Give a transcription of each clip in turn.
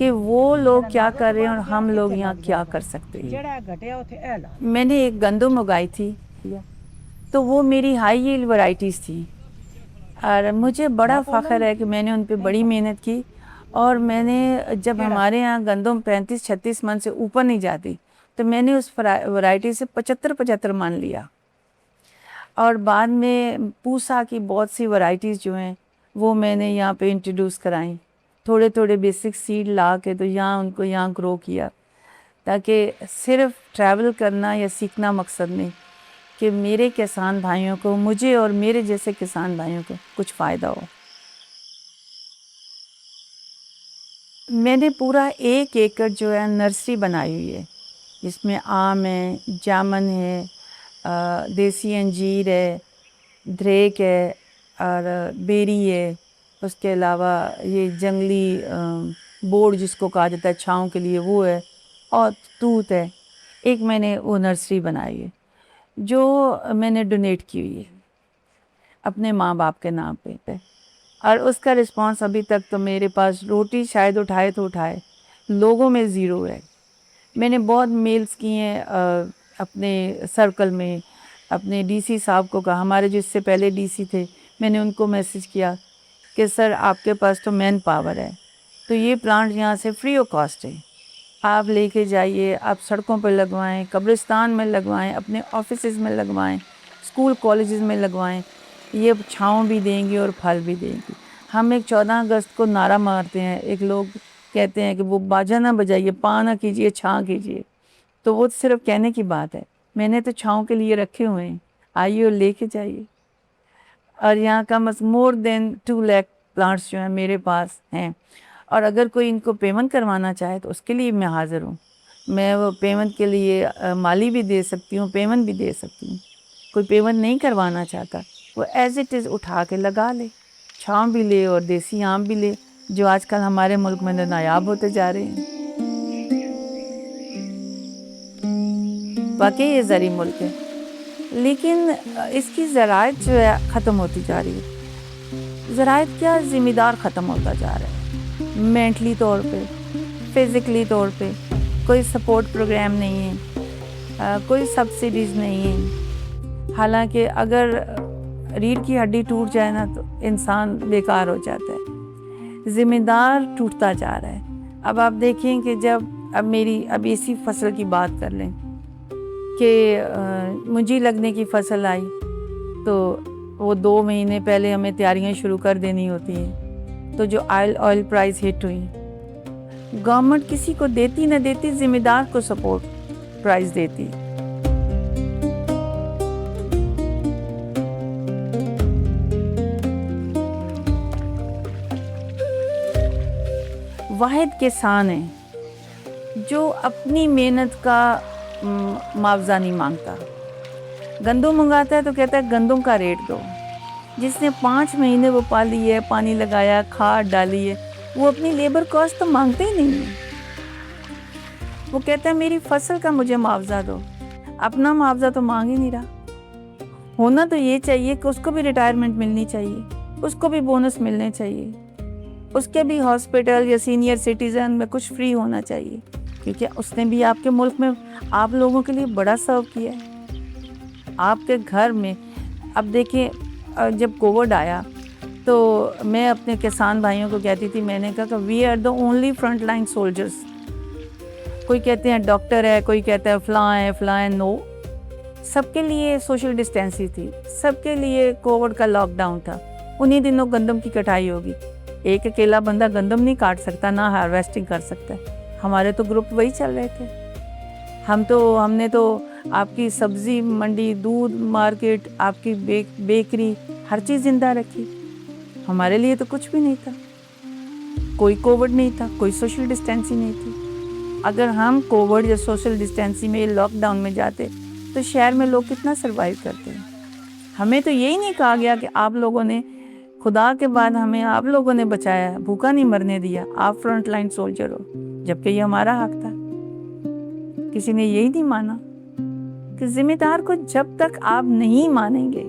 کہ وہ لوگ کیا کر رہے ہیں اور ہم لوگ یہاں کیا کر سکتے ہیں. میں نے ایک گندم اگائی تھی تو وہ میری ہائی ییلڈ ورائٹیز تھی اور مجھے بڑا فخر ہے کہ میں نے ان پہ بڑی محنت کی. اور میں نے جب ہمارے یہاں گندم 35-36 من سے اوپر نہیں جاتی تو میں نے اس ورائٹی سے 75 من لیا. اور بعد میں پوسا کی بہت سی ورائٹیز جو ہیں وہ میں نے یہاں پہ انٹروڈیوس کرائیں. تھوڑے بیسک سیڈ لا کے تو یہاں ان کو یہاں گرو کیا تاکہ صرف ٹریول کرنا یا سیکھنا مقصد نہیں کہ میرے کسان بھائیوں کو، مجھے اور میرے جیسے کسان بھائیوں کو کچھ فائدہ ہو. میں نے پورا 1 ایکڑ جو ہے نرسری بنائی ہوئی ہے جس میں آم ہے، جامن ہے، دیسی انجیر ہے، دریک ہے اور بیری ہے. اس کے علاوہ یہ جنگلی بورڈ جس کو کہا جاتا ہے چھاؤں کے لیے وہ ہے اور توت ہے. ایک میں نے وہ نرسری بنائی ہے جو میں نے ڈونیٹ کی ہوئی ہے اپنے ماں باپ کے نام پہ. اور اس کا رسپانس ابھی تک تو میرے پاس روٹی شاید اٹھائے تو اٹھائے، لوگوں میں 0 ہے. میں نے بہت میلز کیے ہیں اپنے سرکل میں، اپنے ڈی سی صاحب کو کہا، ہمارے جو اس سے پہلے ڈی سی تھے، میں نے ان کو میسج کیا کہ سر آپ کے پاس تو مین پاور ہے تو یہ پلانٹ یہاں سے فری آف کاسٹ ہے، آپ لے کے جائیے، آپ سڑکوں پہ لگوائیں، قبرستان میں لگوائیں، اپنے آفیسز میں لگوائیں، اسکول کالجز میں لگوائیں. یہ چھاؤں بھی دیں گی اور پھل بھی دیں گی. ہم ایک 14 اگست کو نعرہ مارتے ہیں، ایک لوگ کہتے ہیں کہ وہ باجا نہ بجائیے، پا نہ کیجیے، چھاں کیجیے. تو وہ صرف کہنے کی بات ہے. میں نے تو چھاؤں کے لیے رکھے ہوئے ہیں، آئیے اور لے کے جائیے. اور یہاں کا مور دین 2 لاکھ پلانٹس جو ہیں میرے پاس ہیں. اور اگر کوئی ان کو پیمنٹ کروانا چاہے تو اس کے لیے میں حاضر ہوں. میں وہ پیمنٹ کے لیے مالی بھی دے سکتی ہوں، پیمنٹ بھی دے سکتی ہوں. کوئی پیمنٹ نہیں کروانا چاہتا وہ ایز اٹ از اٹھا کے لگا لے، چھاؤں بھی لے اور دیسی آم بھی لے جو آج کل ہمارے ملک میں نایاب ہوتے جا رہے ہیں. واقعی یہ زرعی ملک ہے لیکن اس کی زراعت جو ہے ختم ہوتی جا رہی ہے. زراعت کیا، ذمہ دار ختم ہوتا جا رہا ہے، مینٹلی طور پہ، فزیکلی طور پہ. کوئی سپورٹ پروگرام نہیں ہے، کوئی سبسڈیز نہیں ہیں. حالانکہ اگر ریڑھ کی ہڈی ٹوٹ جائے نا تو انسان بیکار ہو جاتا ہے. ذمہ دار ٹوٹتا جا رہا ہے. اب آپ دیکھیں کہ اب اسی فصل کی بات کر لیں کہ منجی لگنے کی فصل آئی تو وہ 2 مہینے پہلے ہمیں تیاریاں شروع کر دینی ہوتی ہیں. تو جو آئل پرائز ہٹ ہوئی، گورنمنٹ کسی کو دیتی نہ دیتی، ذمہ دار کو سپورٹ پرائز دیتی. واحد کسان ہے جو اپنی محنت کا معاوضہ نہیں مانگتا. گندم منگاتا ہے تو کہتا ہے گندم کا ریٹ دو. جس نے 5 مہینے وہ پالی ہے، پانی لگایا، کھاد ڈالی ہے، وہ اپنی لیبر کاسٹ تو مانگتے ہی نہیں ہے. وہ کہتا ہے میری فصل کا مجھے معاوضہ دو. اپنا معاوضہ تو مانگ ہی نہیں رہا. ہونا تو یہ چاہیے کہ اس کو بھی ریٹائرمنٹ ملنی چاہیے، اس کو بھی بونس ملنے چاہیے، اس کے بھی ہاسپٹل یا سینئر سٹیزن میں کچھ فری ہونا چاہیے، کیونکہ اس نے بھی آپ کے ملک میں آپ لوگوں کے لیے بڑا سرو کیا ہے. آپ کے گھر میں اب دیکھیں جب کووڈ آیا تو میں اپنے کسان بھائیوں کو کہتی تھی، میں نے کہا کہ we are the only front line soldiers. کوئی کہتے ہیں ڈاکٹر ہے، کوئی کہتا ہے فلاں ہے. نو، سب کے لیے سوشل ڈسٹینسی تھی، سب کے لیے کووڈ کا لاک ڈاؤن تھا. انہی دنوں گندم کی کٹائی ہوگی. ایک اکیلا بندہ گندم نہیں کاٹ سکتا، نہ ہارویسٹنگ کر سکتا. ہمارے تو گروپ وہی چل رہے تھے. ہم نے تو آپ کی سبزی منڈی، دودھ مارکیٹ، آپ کی بیکری، ہر چیز زندہ رکھی. ہمارے لیے تو کچھ بھی نہیں تھا. کوئی کووڈ نہیں تھا، کوئی سوشل ڈسٹینسی نہیں تھی. اگر ہم کووڈ یا سوشل ڈسٹینسی میں لاک ڈاؤن میں جاتے تو شہر میں لوگ کتنا سروائیو کرتے ہیں. ہمیں تو یہی نہیں کہا گیا کہ آپ لوگوں نے، خدا کے بعد ہمیں آپ لوگوں نے بچایا، بھوکا نہیں مرنے دیا، آپ فرنٹ لائن سولجر ہو، جبکہ یہ ہمارا حق تھا. کسی نے یہی نہیں مانا کہ ذمہ دار کو جب تک آپ نہیں مانیں گے،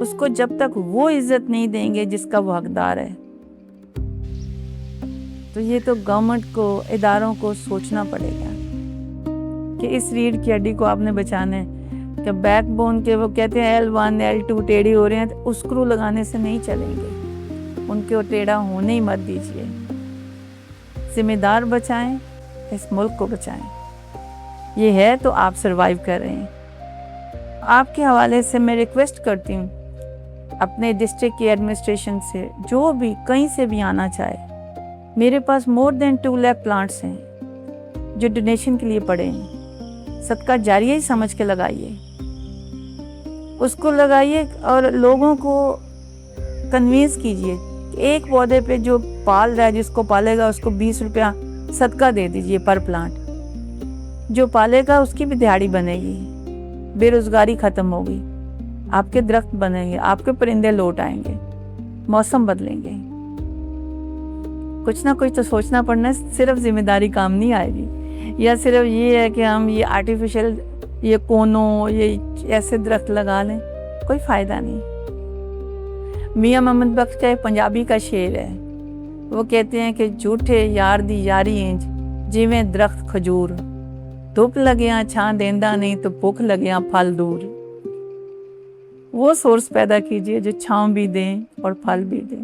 اس کو جب تک وہ عزت نہیں دیں گے جس کا وہ حقدار ہے. تو یہ تو گورنمنٹ کو، اداروں کو سوچنا پڑے گا کہ اس ریڑھ کی ہڈی کو آپ نے بچانا ہے کہ بیک بون کے وہ کہتے ہیں L1 L2 ٹیڑھی ہو رہے ہیں تو اسکرو لگانے سے نہیں چلیں گے، ان کے ٹیڑھا ہونے ہی مت دیجیے۔ ذمہ دار بچائیں، اس ملک کو بچائیں، یہ ہے تو آپ سروائیو کر رہے ہیں۔ آپ کے حوالے سے میں ریکویسٹ کرتی ہوں اپنے ڈسٹرکٹ کی ایڈمنسٹریشن سے، جو بھی کہیں سے بھی آنا چاہے، میرے پاس more than 2 lakh پلانٹس ہیں جو ڈونیشن کے لیے پڑے ہیں، صدقہ جاریہ ہی سمجھ کے لگائیے، اس کو لگائیے اور لوگوں کو کنوینس کیجئے کہ ایک پودے پہ جو پال رہا ہے، جس کو پالے گا اس کو 20 روپیہ صدقہ دے دیجئے پر پلانٹ، جو پالے گا اس کی بھی دیہڑی بنے گی، بے روزگاری ختم ہوگی، آپ کے درخت بنیں گے، آپ کے پرندے لوٹ آئیں گے، موسم بدلیں گے۔ کچھ نہ کچھ تو سوچنا پڑنا ہے، صرف ذمہ داری کام نہیں آئے گی، یا صرف یہ ہے کہ ہم یہ آرٹیفیشل یہ کونوں یہ ایسے درخت لگا لیں، کوئی فائدہ نہیں۔ میاں محمد بخش کا ایک پنجابی کا شعر ہے، وہ کہتے ہیں کہ جھوٹے یار دی یاری انج جویں درخت کھجور، دھوپ لگیاں چھاں دیندا نہیں تو بھوک لگیاں پھل دور۔ وہ سورس پیدا کیجئے جو چھاؤں بھی دیں اور پھل بھی دیں۔